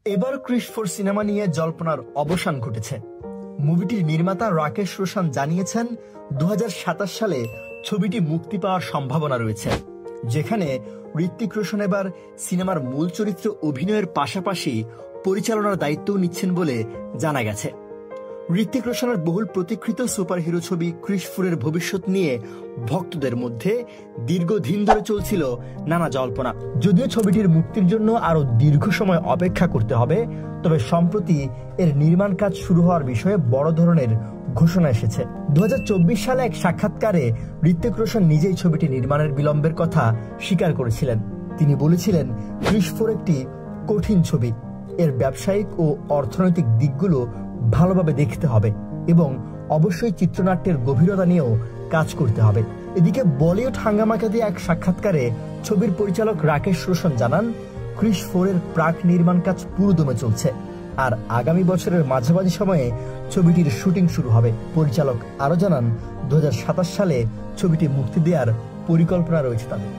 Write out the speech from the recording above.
এবার Chris 4 cinema নিয়ে জল্পনার অবসান ঘটেছে। মুভিটির নির্মাতা রাকেশ রোশন জানিয়েছেন 2027 সালে ছবিটি মুক্তি পাওয়ার সম্ভাবনা রয়েছে, যেখানে ঋত্বিক রোশন এবার সিনেমার মূল চরিত্রে অভিনয়ের পাশাপাশি পরিচালনার দায়িত্বও নিচ্ছেন বলে জানা গেছে। ঋত্বিক রোশনের বহুল প্রতীক্ষিত সুপারহিরো ছবি ক্রিস 4 এর ভবিষ্যৎ নিয়ে ভক্তদের মধ্যে দীর্ঘদিন ধরে চলছিল নানা জল্পনা। যদিও ছবিটির মুক্তির জন্য আরো দীর্ঘ সময় অপেক্ষা করতে হবে, তবে সম্প্রতি এর নির্মাণ কাজ শুরু হওয়ার বিষয়ে বড় ধরনের ঘোষণা এসেছে। 2024 সালে এক সাক্ষাৎকারে ঋত্বিক রোশন নিজেই ছবিটি নির্মাণের বিলম্বের কথা স্বীকার করেছিলেন। তিনি বলেছিলেন, ক্রিস 4 একটি কঠিন ছবি, এর ব্যবসায়িক ও অর্থনৈতিক দিকগুলো ভালোভাবে দেখতে হবে এবং অবশ্যই চিত্রনাট্যের গভীরতা নিয়েও কাজ করতে হবে। এদিকে বলিউড হাঙ্গামাকে দিয়ে এক সাক্ষাৎকারে ছবির পরিচালক রাকেশ রোশন জানান, ক্রিস 4 এর প্রাক নির্মাণ কাজ পুরোদমে চলছে, আর আগামী বছরের মাঝামাঝি সময়ে ছবিটির শুটিং শুরু হবে। পরিচালক আরো জানান, 2027 সালে ছবিটি মুক্তি দেওয়ার পরিকল্পনা রয়েছে তাদের।